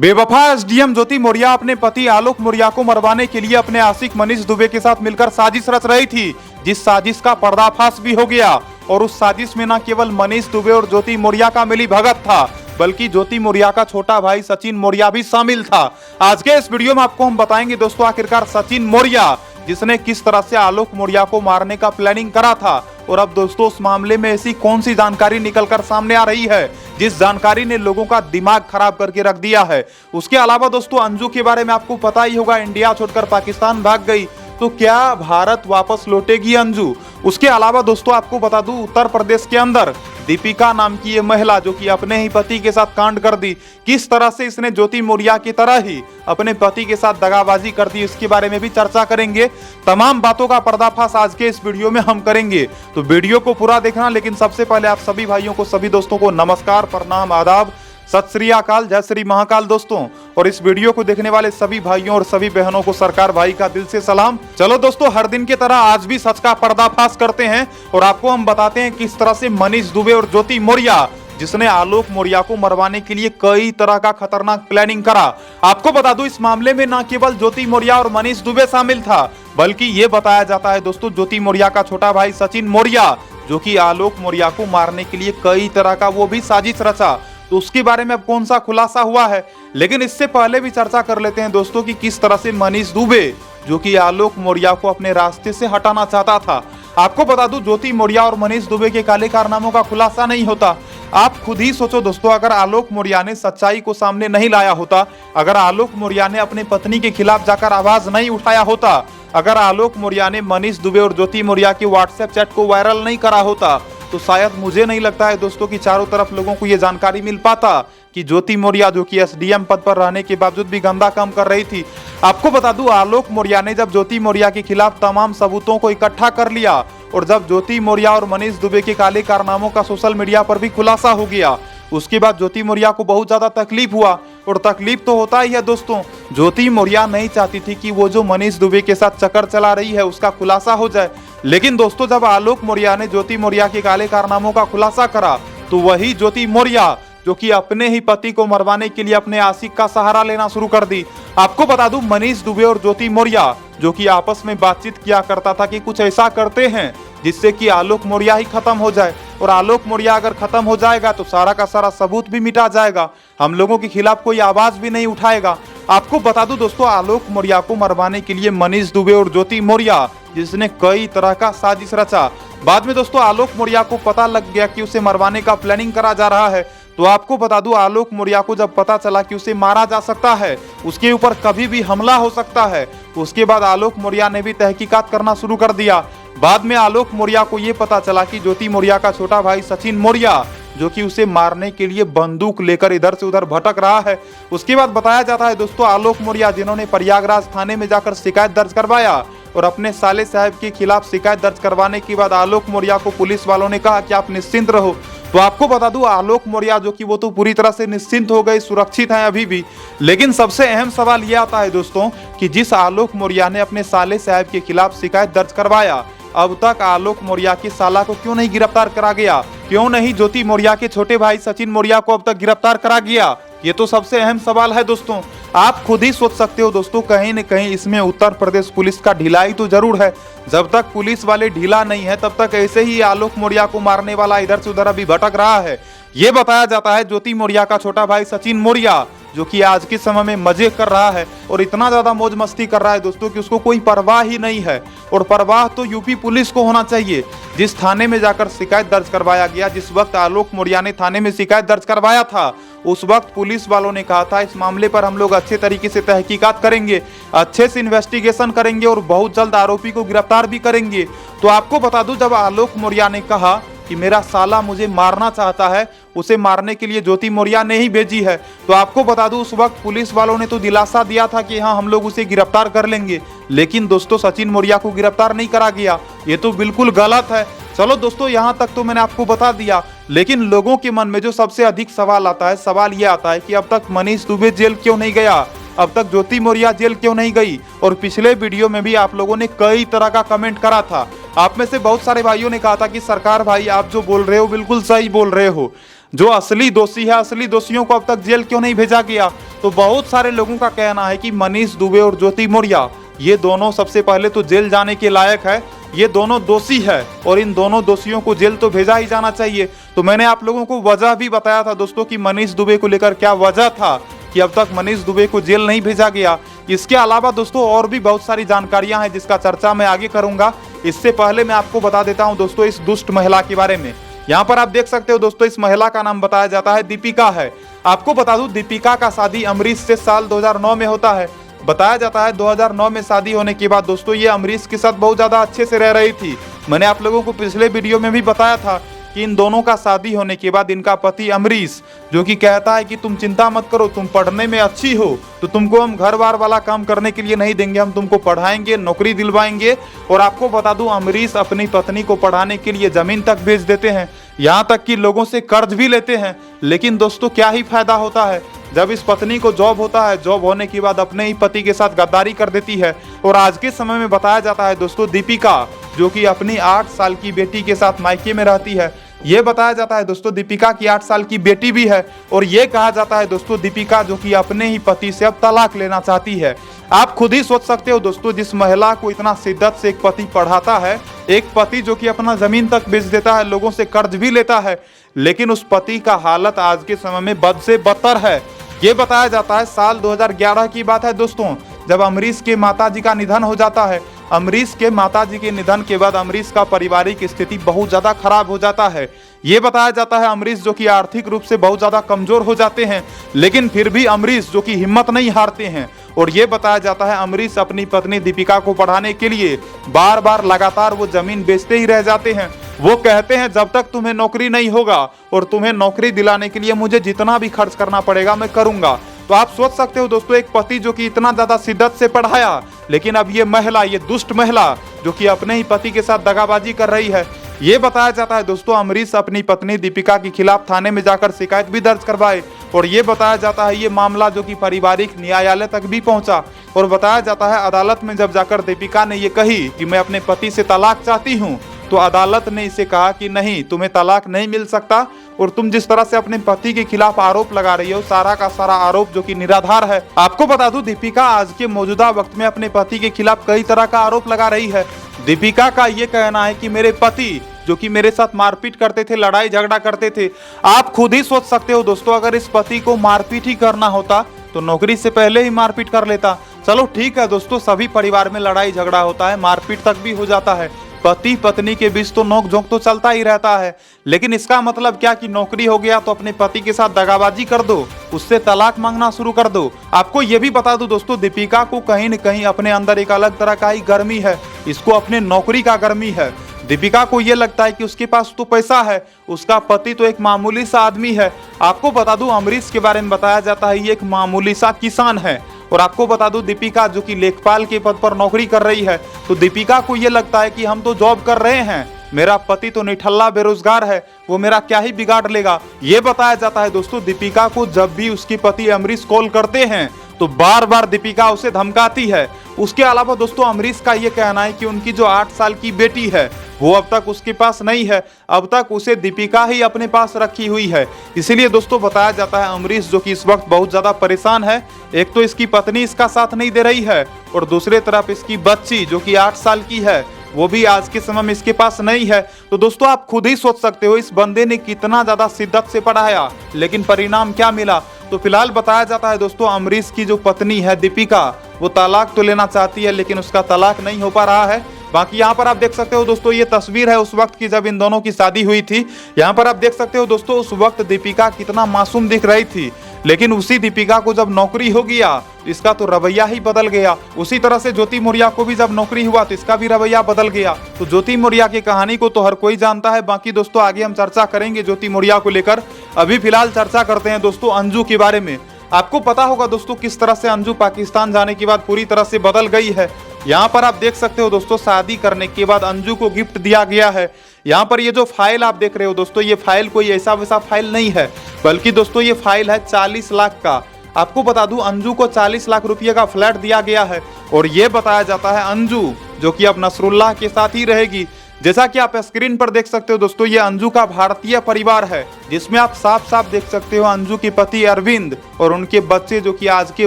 बेवफा एसडीएम ज्योति मौर्य अपने पति आलोक मौर्य को मरवाने के लिए अपने आशिक मनीष दुबे के साथ मिलकर साजिश रच रही थी, जिस साजिश का पर्दाफाश भी हो गया। और उस साजिश में न केवल मनीष दुबे और ज्योति मौर्य का मिलीभगत था, बल्कि ज्योति मौर्य का छोटा भाई सचिन मौर्य भी शामिल था। आज के इस वीडियो में आपको हम बताएंगे दोस्तों, आखिरकार सचिन मौर्य जिसने किस तरह से आलोक मौर्य को मारने का प्लानिंग करा था। और अब दोस्तों उस मामले में ऐसी कौन सी जानकारी निकलकर सामने आ रही है जिस जानकारी ने लोगों का दिमाग खराब करके रख दिया है। उसके अलावा दोस्तों अंजू के बारे में आपको पता ही होगा, इंडिया छोड़कर पाकिस्तान भाग गई, तो क्या भारत वापस लौटेगी अंजू। उसके अलावा दोस्तों आपको बता दूं, उत्तर प्रदेश के अंदर दीपिका नाम की ये महिला जो कि अपने ही पति के साथ कांड कर दी, किस तरह से इसने ज्योति मौर्य की तरह ही अपने पति के साथ दगाबाजी कर दी, इसके बारे में भी चर्चा करेंगे। तमाम बातों का पर्दाफाश आज के इस वीडियो में हम करेंगे, तो वीडियो को पूरा देखना। लेकिन सबसे पहले आप सभी भाइयों को, सभी दोस्तों को नमस्कार, प्रणाम, आदाब, सत श्री अकाल, जय श्री महाकाल दोस्तों। और इस वीडियो को देखने वाले सभी भाइयों और सभी बहनों को सरकार भाई का दिल से सलाम। चलो दोस्तों, हर दिन की तरह आज भी सच का पर्दाफाश करते हैं और आपको हम बताते हैं किस तरह से मनीष दुबे और ज्योति मौर्य जिसने आलोक मौर्य को मरवाने के लिए कई तरह का खतरनाक प्लानिंग करा। आपको बता दूं, इस मामले में न केवल ज्योति मौर्य और मनीष दुबे शामिल था, बल्कि ये बताया जाता है दोस्तों ज्योति मौर्य का छोटा भाई सचिन मौर्य जो कि आलोक मौर्य को मारने के लिए कई तरह का वो भी साजिश रचा। तो उसके बारे में अब कौन सा खुलासा हुआ है, लेकिन इससे पहले भी चर्चा कर लेते हैं दोस्तों कि किस तरह से मनीष दुबे जो कि आलोक मौर्य को अपने रास्ते से हटाना चाहता था। आपको बता दूं, ज्योति मौर्य और मनीष दुबे के काले कारनामों का खुलासा नहीं होता। आप खुद ही सोचो दोस्तों, अगर आलोक मौर्य ने सच्चाई को सामने नहीं लाया होता, अगर आलोक मौर्य ने अपने पत्नी के खिलाफ जाकर आवाज नहीं उठाया होता, अगर आलोक मौर्य ने मनीष दुबे और ज्योति मौर्य के व्हाट्सएप चैट को वायरल नहीं करा होता, तो शायद मुझे नहीं लगता है दोस्तों कि चारों तरफ लोगों को यह जानकारी मिल पाता कि ज्योति मौर्य जो कि एसडीएम पद पर रहने के बावजूद भी गंदा काम कर रही थी। आपको बता दूं, आलोक मौर्य ने जब ज्योति मौर्य के खिलाफ तमाम सबूतों को इकट्ठा कर लिया और जब ज्योति मौर्य और मनीष दुबे के काले कारनामों का सोशल मीडिया पर भी खुलासा हो गया, उसके बाद ज्योति मौर्य को बहुत ज्यादा तकलीफ हुआ। और तकलीफ तो होता ही है दोस्तों, ज्योति मौर्य नहीं चाहती थी कि वो जो मनीष दुबे के साथ चक्कर चला रही है उसका खुलासा हो जाए। लेकिन दोस्तों जब आलोक मौर्य ने ज्योति मौर्य के काले कारनामों का खुलासा करा, तो वही ज्योति मौर्य जो कि अपने ही पति को मरवाने के लिए अपने आशिक का सहारा लेना शुरू कर दी। आपको बता दूं, मनीष दुबे और ज्योति मौर्य जो कि आपस में बातचीत किया करता था कि कुछ ऐसा करते हैं जिससे कि आलोक मौर्य ही खत्म हो जाए, और आलोक मौर्य अगर खत्म हो जाएगा तो सारा का सारा सबूत भी मिटा जाएगा, हम लोगों के खिलाफ कोई आवाज भी नहीं उठाएगा। आपको बता दूं दोस्तों, आलोक मौर्य को मरवाने के लिए मनीष दुबे और ज्योति मौर्य जिसने कई तरह का साजिश रचा। बाद में दोस्तों आलोक मौर्य को पता लग गया कि उसे मरवाने का प्लानिंग करा जा रहा है। तो आपको बता दूं, आलोक मौर्य को जब पता चला कि उसे मारा जा सकता है, उसके ऊपर कभी भी हमला हो सकता है, उसके बाद आलोक मौर्य ने भी तहकीकात करना शुरू कर दिया। बाद में आलोक मौर्य को यह पता चला कि ज्योति मौर्य का छोटा भाई सचिन मौर्य जो कि उसे मारने के लिए बंदूक लेकर इधर से उधर भटक रहा है। उसके बाद बताया जाता है दोस्तों, आलोक मौर्य जिन्होंने प्रयागराज थाने में जाकर शिकायत दर्ज करवाया और अपने साले साहब के खिलाफ शिकायत दर्ज करवाने के बाद आलोक मौर्य को पुलिस वालों ने कहा कि आप निश्चिंत रहो। तो आपको बता दूं, आलोक मौर्य जो कि वो तो पूरी तरह से निश्चिंत हो गए, सुरक्षित हैं अभी भी। लेकिन सबसे अहम सवाल यह आता है दोस्तों कि जिस आलोक मौर्य ने अपने साले साहब के खिलाफ शिकायत दर्ज करवाया, अब तक आलोक मौर्य की साला को क्यों नहीं गिरफ्तार करा गया? क्यों नहीं ज्योति मौर्य के छोटे भाई सचिन मौर्य को अब तक गिरफ्तार करा गया? ये तो सबसे अहम सवाल है दोस्तों। आप खुद ही सोच सकते हो दोस्तों, कहीं न कहीं इसमें उत्तर प्रदेश पुलिस का ढिलाई तो जरूर है। जब तक पुलिस वाले ढीला नहीं है तब तक ऐसे ही आलोक मौर्य को मारने वाला इधर से उधर अभी भटक रहा है। ये बताया जाता है ज्योति मौर्य का छोटा भाई सचिन मौर्य जो कि आज के समय में मजे कर रहा है और इतना ज्यादा मौज मस्ती कर रहा है दोस्तों कि उसको कोई परवाह ही नहीं है। और परवाह तो यूपी पुलिस को होना चाहिए। जिस थाने में जाकर शिकायत दर्ज करवाया गया, जिस वक्त आलोक मौर्य ने थाने में शिकायत दर्ज करवाया था, उस वक्त पुलिस वालों ने कहा था इस मामले पर हम लोग अच्छे तरीके से तहकीकात करेंगे, अच्छे से इन्वेस्टिगेशन करेंगे और बहुत जल्द आरोपी को गिरफ्तार भी करेंगे। तो आपको बता दूं, जब आलोक मौर्य ने कहा कि मेरा साला मुझे मारना चाहता है, उसे मारने के लिए ज्योति मौर्य ने ही भेजी है, तो आपको बता दूं उस वक्त पुलिस वालों ने तो दिलासा दिया था कि हाँ हम लोग उसे गिरफ्तार कर लेंगे। लेकिन दोस्तों सचिन मौर्य को गिरफ्तार नहीं करा गया, ये तो बिल्कुल गलत है। चलो दोस्तों, यहाँ तक तो मैंने आपको बता दिया, लेकिन लोगों के मन में जो सबसे अधिक सवाल आता है, सवाल ये आता है कि अब तक मनीष दुबे जेल क्यों नहीं गया, अब तक ज्योति मौर्य जेल क्यों नहीं गई। और पिछले वीडियो में भी आप लोगों ने कई तरह का कमेंट करा था। आप में से बहुत सारे भाइयों ने कहा था कि सरकार भाई आप जो बोल रहे हो बिल्कुल सही बोल रहे हो। जो असली दोषी है, असली दोषियों को अब तक जेल क्यों नहीं भेजा गया? तो बहुत सारे लोगों का कहना है कि मनीष दुबे और ज्योति मौर्य ये दोनों सबसे पहले तो जेल जाने के लायक है, ये दोनों दोषी है और इन दोनों दोषियों को जेल तो भेजा ही जाना चाहिए। तो मैंने आप लोगों को वजह भी बताया था दोस्तों कि मनीष दुबे को लेकर क्या वजह था कि अब तक मनीष दुबे को जेल नहीं भेजा गया। इसके अलावा दोस्तों और भी बहुत सारी जानकारियां हैं जिसका चर्चा मैं आगे करूंगा। इससे पहले मैं आपको बता देता हूं दोस्तों इस दुष्ट महिला के बारे में। यहाँ पर आप देख सकते हो दोस्तों इस महिला का नाम बताया जाता है दीपिका है। आपको बता दूं दीपिका का शादी अमरीश से साल 2009 में होता है। बताया जाता है 2009 में शादी होने के बाद दोस्तों ये अमरीश के साथ बहुत ज्यादा अच्छे से रह रही थी। मैंने आप लोगों को पिछले वीडियो में भी बताया था कि इन दोनों का शादी होने के बाद इनका पति अमरीश जो कि कहता है कि तुम चिंता मत करो, तुम पढ़ने में अच्छी हो तो तुमको हम घर बार वाला काम करने के लिए नहीं देंगे, हम तुमको पढ़ाएंगे, नौकरी दिलवाएंगे। और आपको बता दूं अमरीश अपनी पत्नी को पढ़ाने के लिए जमीन तक बेच देते हैं, यहाँ तक कि लोगों से कर्ज भी लेते हैं। लेकिन दोस्तों क्या ही फायदा होता है जब इस पत्नी को जॉब होता है, जॉब होने के बाद अपने ही पति के साथ गद्दारी कर देती है। और आज के समय में बताया जाता है दोस्तों दीपिका जो कि अपनी 8 साल की बेटी के साथ मायके में रहती है। ये बताया जाता है दोस्तों दीपिका की 8 साल की बेटी भी है। और ये कहा जाता है दोस्तों दीपिका जो कि अपने ही पति से अब तलाक लेना चाहती है। आप खुद ही सोच सकते हो दोस्तों जिस महिला को इतना शिद्दत से एक पति पढ़ाता है, एक पति जो कि अपना जमीन तक बेच देता है, लोगों से कर्ज भी लेता है, लेकिन उस पति का हालत आज के समय में बद से बदतर है। ये बताया जाता है साल 2011 की बात है दोस्तों जब अमरीश के माताजी का निधन हो जाता है। अमरीश के माताजी के निधन के बाद अमरीश का पारिवारिक स्थिति बहुत ज्यादा खराब हो जाता है। ये बताया जाता है अमरीश जो कि आर्थिक रूप से बहुत ज्यादा कमजोर हो जाते हैं, लेकिन फिर भी अमरीश जो कि हिम्मत नहीं हारते हैं। और ये बताया जाता है अमरीश अपनी पत्नी दीपिका को पढ़ाने के लिए बार बार लगातार वो जमीन बेचते ही रह जाते हैं। वो कहते हैं जब तक तुम्हें नौकरी नहीं होगा और तुम्हें नौकरी दिलाने के लिए मुझे जितना भी खर्च करना पड़ेगा मैं करूंगा। तो आप सोच सकते हो दोस्तों एक पति जो कि इतना ज्यादा शिद्दत से पढ़ाया, लेकिन अब ये महिला, ये दुष्ट महिला जो कि अपने ही पति के साथ दगाबाजी कर रही है। ये बताया जाता है दोस्तों अमरीश अपनी पत्नी दीपिका के खिलाफ थाने में जाकर शिकायत भी दर्ज करवाए। और ये बताया जाता है ये मामला जो कि पारिवारिक न्यायालय तक भी पहुंचा। और बताया जाता है अदालत में जब जाकर दीपिका ने ये कही कि मैं अपने पति से तलाक चाहती हूँ, तो अदालत ने इसे कहा कि नहीं, तुम्हें तलाक नहीं मिल सकता और तुम जिस तरह से अपने पति के खिलाफ आरोप लगा रही हो सारा का सारा आरोप जो कि निराधार है। आपको बता दूं दीपिका आज के मौजूदा वक्त में अपने पति के खिलाफ कई तरह का आरोप लगा रही है। दीपिका का ये कहना है कि मेरे पति जो कि मेरे साथ मारपीट करते थे, लड़ाई झगड़ा करते थे। आप खुद ही सोच सकते हो दोस्तों अगर इस पति को मारपीट ही करना होता तो नौकरी से पहले ही मारपीट कर लेता। चलो ठीक है दोस्तों, सभी परिवार में लड़ाई झगड़ा होता है, मारपीट तक भी हो जाता है, पति पत्नी के बीच तो नोक झोंक तो चलता ही रहता है। लेकिन इसका मतलब क्या कि नौकरी हो गया तो अपने पति के साथ दगाबाजी कर दो, उससे तलाक मांगना शुरू कर दो। आपको ये भी बता दूं दोस्तों दीपिका को कहीं न कहीं अपने अंदर एक अलग तरह का ही गर्मी है, इसको अपने नौकरी का गर्मी है। दीपिका को ये लगता है कि उसके पास तो पैसा है, उसका पति तो एक मामूली सा आदमी है। आपको बता दूं अमरीश के बारे में बताया जाता है ये एक मामूली सा किसान है। और आपको बता दूं दीपिका जो कि लेखपाल के पद पर नौकरी कर रही है, तो दीपिका को ये लगता है कि हम तो जॉब कर रहे हैं, मेरा पति तो निठल्ला बेरोजगार है, वो मेरा क्या ही बिगाड़ लेगा। ये बताया जाता है दोस्तों दीपिका को जब भी उसके पति अमरीश कॉल करते हैं तो बार बार दीपिका उसे धमकाती है। उसके अलावा दोस्तों अमरीश का ये कहना है कि उनकी जो 8 साल की बेटी है वो अब तक उसके पास नहीं है, अब तक उसे दीपिका ही अपने पास रखी हुई है। इसीलिए दोस्तों बताया जाता है अमरीश जो कि इस वक्त बहुत ज्यादा परेशान है। एक तो इसकी पत्नी इसका साथ नहीं दे रही है और दूसरे तरफ इसकी बच्ची जो कि 8 साल की है वो भी आज के समय में इसके पास नहीं है। तो दोस्तों आप खुद ही सोच सकते हो इस बंदे ने कितना ज्यादा शिद्दत से पढ़ाया, लेकिन परिणाम क्या मिला। तो फिलहाल बताया जाता है दोस्तों अमरीश की जो पत्नी है दीपिका वो तलाक तो लेना चाहती है, लेकिन उसका तलाक नहीं हो पा रहा है। बाकी यहाँ पर आप देख सकते हो दोस्तों ये तस्वीर है उस वक्त की जब इन दोनों की शादी हुई थी। यहाँ पर आप देख सकते हो दोस्तों उस वक्त दीपिका कितना मासूम दिख रही थी, लेकिन उसी दीपिका को जब नौकरी हो गया इसका तो रवैया ही बदल गया। उसी तरह से ज्योति मौर्य को भी जब नौकरी हुआ तो इसका भी रवैया बदल गया। तो ज्योति मौर्य की कहानी को तो हर कोई जानता है। बाकी दोस्तों आगे हम चर्चा करेंगे ज्योति मौर्य को लेकर। अभी फिलहाल चर्चा करते हैं दोस्तों अंजू के बारे में। आपको पता होगा दोस्तों किस तरह से अंजू पाकिस्तान जाने के बाद पूरी तरह से बदल गई है। यहाँ पर आप देख सकते हो दोस्तों शादी करने के बाद अंजू को गिफ्ट दिया गया है। यहाँ पर ये जो फाइल आप देख रहे हो दोस्तों ये फाइल कोई ऐसा वैसा फाइल नहीं है, बल्कि दोस्तों ये फाइल है 40 लाख का। आपको बता दूं अंजू को 40 लाख रुपये का फ्लैट दिया गया है और ये बताया जाता है अंजू जो कि अब नसरुल्लाह के साथ ही रहेगी। जैसा कि आप स्क्रीन पर देख सकते हो दोस्तों, ये अंजू का भारतीय परिवार है, जिसमें आप साफ साफ देख सकते हो अंजू के पति अरविंद और उनके बच्चे, जो कि आज के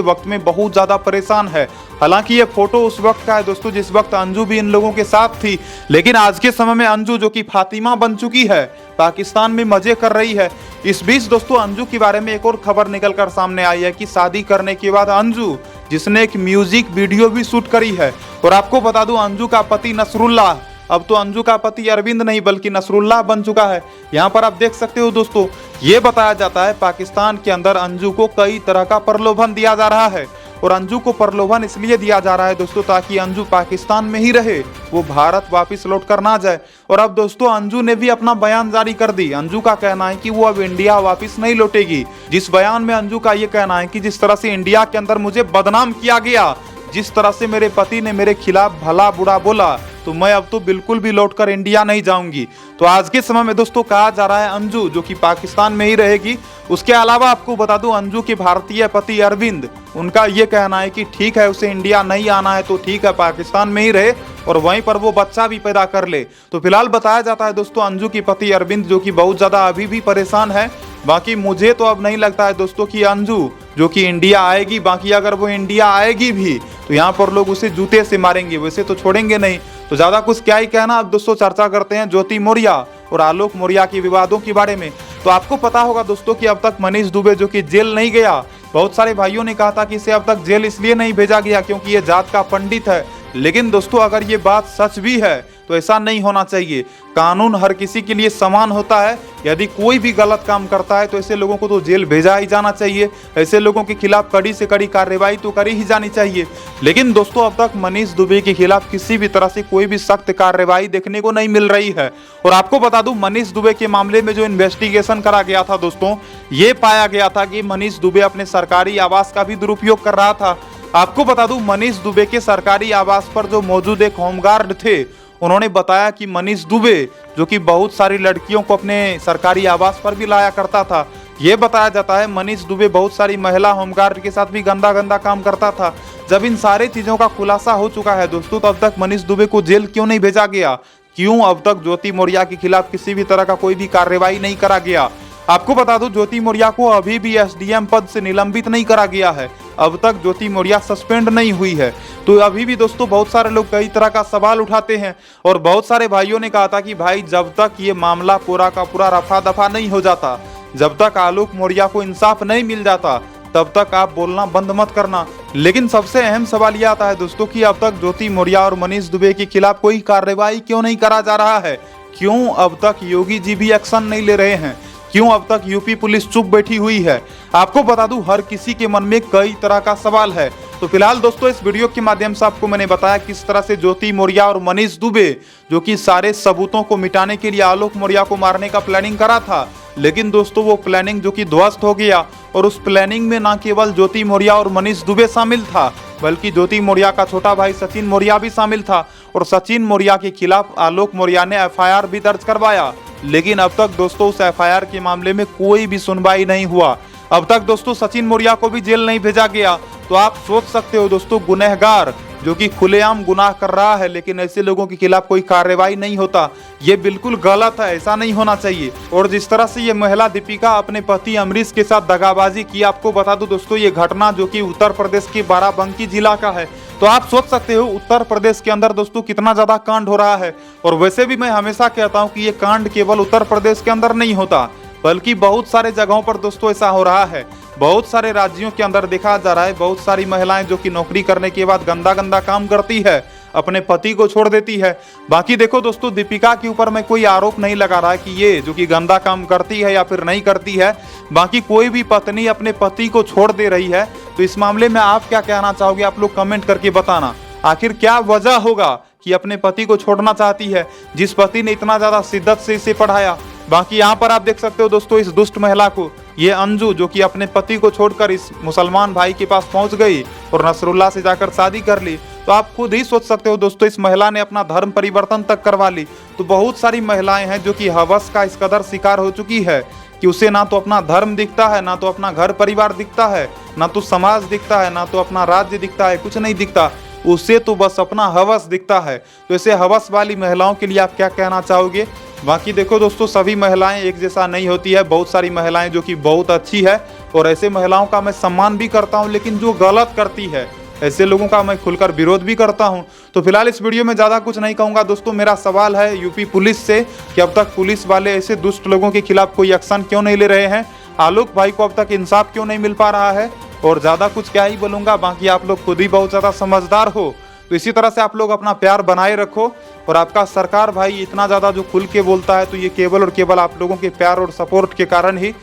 वक्त में बहुत ज्यादा परेशान है। हालांकि ये फोटो उस वक्त का है दोस्तों जिस वक्त अंजू भी इन लोगों के साथ थी, लेकिन आज के समय में अंजू, जो कि फातिमा बन चुकी है, पाकिस्तान में मजे कर रही है। इस बीच दोस्तों अंजू के बारे में एक और खबर निकलकर सामने आई है कि शादी करने के बाद अंजू, जिसने एक म्यूजिक वीडियो भी शूट करी है। और आपको बता दूं, अंजू का पति नसरुल्लाह, अब तो अंजू का पति अरविंद नहीं बल्कि नसरुल्लाह बन चुका है। यहाँ पर आप देख सकते हो दोस्तों, ये बताया जाता है पाकिस्तान के अंदर अंजू को कई तरह का प्रलोभन दिया जा रहा है। और अंजू को प्रलोभन इसलिए दिया जा रहा है दोस्तों ताकि अंजू पाकिस्तान में ही रहे, वो भारत वापस लौट कर ना जाए। और अब दोस्तों अंजू ने भी अपना बयान जारी कर दी। अंजू का कहना है कि वो अब इंडिया वापस नहीं लौटेगी। जिस बयान में अंजू का ये कहना है कि जिस तरह से इंडिया के अंदर मुझे बदनाम किया गया, जिस तरह से मेरे पति ने मेरे खिलाफ भला बुरा बोला, तो मैं अब तो बिल्कुल भी लौटकर इंडिया नहीं जाऊंगी। तो आज के समय में दोस्तों कहा जा रहा है अंजू जो कि पाकिस्तान में ही रहेगी। उसके अलावा आपको बता दूं, अंजू के भारतीय पति अरविंद, उनका ये कहना है कि ठीक है, उसे इंडिया नहीं आना है तो ठीक है, पाकिस्तान में ही रहे और वहीं पर वो बच्चा भी पैदा कर ले। तो फिलहाल बताया जाता है दोस्तों अंजू के पति अरविंद, जो कि बहुत ज्यादा अभी भी परेशान है। बाकी मुझे तो अब नहीं लगता है दोस्तों कि अंजू जो कि इंडिया आएगी। बाकी अगर वो इंडिया आएगी भी तो यहाँ पर लोग उसे जूते से मारेंगे, वैसे तो छोड़ेंगे नहीं। तो ज्यादा कुछ क्या ही कहना। अब दोस्तों चर्चा करते हैं ज्योति मौर्य और आलोक मौर्य के विवादों के बारे में। तो आपको पता होगा दोस्तों कि अब तक मनीष दुबे, जो कि जेल नहीं गया, बहुत सारे भाइयों ने कहा था कि इसे अब तक जेल इसलिए नहीं भेजा गया क्योंकि ये जात का पंडित है। लेकिन दोस्तों अगर ये बात सच भी है तो ऐसा नहीं होना चाहिए। कानून हर किसी के लिए समान होता है। यदि कोई भी गलत काम करता है तो ऐसे लोगों को तो जेल भेजा ही जाना चाहिए। ऐसे लोगों के खिलाफ कड़ी से कड़ी कार्रवाई तो करी ही जानी चाहिए। लेकिन दोस्तों अब तक मनीष दुबे के खिलाफ किसी भी तरह से कोई भी सख्त कार्रवाई देखने को नहीं मिल रही है। और आपको बता दूं, मनीष दुबे के मामले में जो इन्वेस्टिगेशन करा गया था दोस्तों, ये पाया गया था कि मनीष दुबे अपने सरकारी आवास का भी दुरुपयोग कर रहा था। आपको बता दूं, मनीष दुबे के सरकारी आवास पर जो मौजूद एक होमगार्ड थे, उन्होंने बताया कि मनीष दुबे, जो कि बहुत सारी लड़कियों को अपने सरकारी आवास पर भी लाया करता था। ये बताया जाता है मनीष दुबे बहुत सारी महिला होमगार्ड के साथ भी गंदा गंदा काम करता था। जब इन सारी चीजों का खुलासा हो चुका है दोस्तों, तो अब तक मनीष दुबे को जेल क्यों नहीं भेजा गया? क्यों अब तक ज्योति मौर्य के खिलाफ किसी भी तरह का कोई भी कार्रवाई नहीं करा गया? आपको बता दूं, ज्योति मौर्य को अभी भी एसडीएम पद से निलंबित नहीं करा गया है। अब तक ज्योति मौर्य सस्पेंड नहीं हुई है। तो अभी भी दोस्तों बहुत सारे लोग कई तरह का सवाल उठाते हैं और बहुत सारे भाइयों ने कहा था कि भाई जब तक ये मामला पूरा का पूरा रफा दफा नहीं हो जाता, जब तक आलोक मौर्य को इंसाफ नहीं मिल जाता, तब तक आप बोलना बंद मत करना। लेकिन सबसे अहम सवाल यह आता है दोस्तों कि अब तक ज्योति मौर्य और मनीष दुबे के खिलाफ कोई कार्रवाई क्यों नहीं करा जा रहा है? क्यों अब तक योगी जी भी एक्शन नहीं ले रहे हैं? क्यों अब तक यूपी पुलिस चुप बैठी हुई है? आपको बता दूं, हर किसी के मन में कई तरह का सवाल है। तो फिलहाल दोस्तों इस वीडियो के माध्यम से आपको मैंने बताया किस तरह से ज्योति मौर्य और मनीष दुबे, जो कि सारे सबूतों को मिटाने के लिए आलोक मौर्य को मारने का प्लानिंग करा था, लेकिन दोस्तों वो प्लानिंग जो कि ध्वस्त हो गया। और उस प्लानिंग में न केवल ज्योति मौर्य और मनीष दुबे शामिल था, बल्कि ज्योति मौर्य का छोटा भाई सचिन मौर्य भी शामिल था। और सचिन मौर्य के खिलाफ आलोक मौर्य ने एफआईआर भी दर्ज करवाया। लेकिन अब तक दोस्तों उस एफआईआर के मामले में कोई भी सुनवाई नहीं हुआ। अब तक दोस्तों सचिन मौर्य को भी जेल नहीं भेजा गया। तो आप सोच सकते हो दोस्तों, गुनहगार जो कि खुलेआम गुनाह कर रहा है, लेकिन ऐसे लोगों के खिलाफ कोई कार्रवाई नहीं होता, ये बिल्कुल गलत है। ऐसा नहीं होना चाहिए। और जिस तरह से ये महिला दीपिका अपने पति अमरीश के साथ दगाबाजी की, आपको बता दूं दोस्तों, ये घटना जो कि उत्तर प्रदेश के बाराबंकी जिला का है। तो आप सोच सकते हो उत्तर प्रदेश के अंदर दोस्तों कितना ज्यादा कांड हो रहा है। और वैसे भी मैं हमेशा कहता हूँ कि ये कांड केवल उत्तर प्रदेश के अंदर नहीं होता, बल्कि बहुत सारे जगहों पर दोस्तों ऐसा हो रहा है। बहुत सारे राज्यों के अंदर देखा जा रहा है, बहुत सारी महिलाएं जो कि नौकरी करने के बाद गंदा गंदा काम करती है, अपने पति को छोड़ देती है। बाकी देखो दोस्तों, दीपिका के ऊपर मैं कोई आरोप नहीं लगा रहा कि ये जो कि गंदा काम करती है या फिर नहीं करती है। बाकी कोई भी पत्नी अपने पति को छोड़ दे रही है, तो इस मामले में आप क्या कहना चाहोगे? आप लोग कमेंट करके बताना। आखिर क्या वजह होगा कि अपने पति को छोड़ना चाहती है, जिस पति ने इतना ज्यादा शिद्दत से इसे पढ़ाया। बाकी यहाँ पर आप देख सकते हो दोस्तों इस दुष्ट महिला को, ये अंजू जो कि अपने पति को छोड़कर इस मुसलमान भाई के पास पहुंच गई और नसरुल्लाह से जाकर शादी कर ली। तो आप खुद ही सोच सकते हो दोस्तों, इस महिला ने अपना धर्म परिवर्तन तक करवा ली। तो बहुत सारी महिलाएं हैं जो कि हवस का इस कदर शिकार हो चुकी है कि उसे ना तो अपना धर्म दिखता है, ना तो अपना घर परिवार दिखता है, ना तो समाज दिखता है, ना तो अपना राज्य दिखता है, कुछ नहीं दिखता। उसे तो बस अपना हवस दिखता है। तो ऐसे हवस वाली महिलाओं के लिए आप क्या कहना चाहोगे? बाकी देखो दोस्तों, सभी महिलाएं एक जैसा नहीं होती है, बहुत सारी महिलाएं जो कि बहुत अच्छी है और ऐसे महिलाओं का मैं सम्मान भी करता हूं, लेकिन जो गलत करती है ऐसे लोगों का मैं खुलकर विरोध भी करता हूं। तो फिलहाल इस वीडियो में ज़्यादा कुछ नहीं कहूँगा दोस्तों। मेरा सवाल है यूपी पुलिस से कि अब तक पुलिस वाले ऐसे दुष्ट लोगों के खिलाफ कोई एक्शन क्यों नहीं ले रहे हैं? आलोक भाई को अब तक इंसाफ क्यों नहीं मिल पा रहा है? और ज़्यादा कुछ क्या ही बोलूँगा, बाकी आप लोग खुद ही बहुत ज़्यादा समझदार हो। तो इसी तरह से आप लोग अपना प्यार बनाए रखो। और आपका सरकार भाई इतना ज़्यादा जो खुल के बोलता है तो ये केवल और केवल आप लोगों के प्यार और सपोर्ट के कारण ही।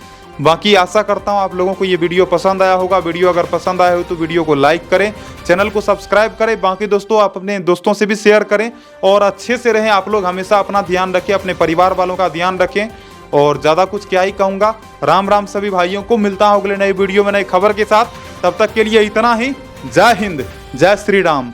बाकी आशा करता हूँ आप लोगों को ये वीडियो पसंद आया होगा। वीडियो अगर पसंद आया हो तो वीडियो को लाइक करें, चैनल को सब्सक्राइब करें। बाकी दोस्तों आप अपने दोस्तों से भी शेयर करें और अच्छे से रहें आप लोग। हमेशा अपना ध्यान रखें, अपने परिवार वालों का ध्यान रखें। और ज़्यादा कुछ क्या ही कहूँगा। राम राम सभी भाइयों को। मिलता हूँ अगले नई वीडियो में नई खबर के साथ। तब तक के लिए इतना ही। जय हिंद, जय श्री राम।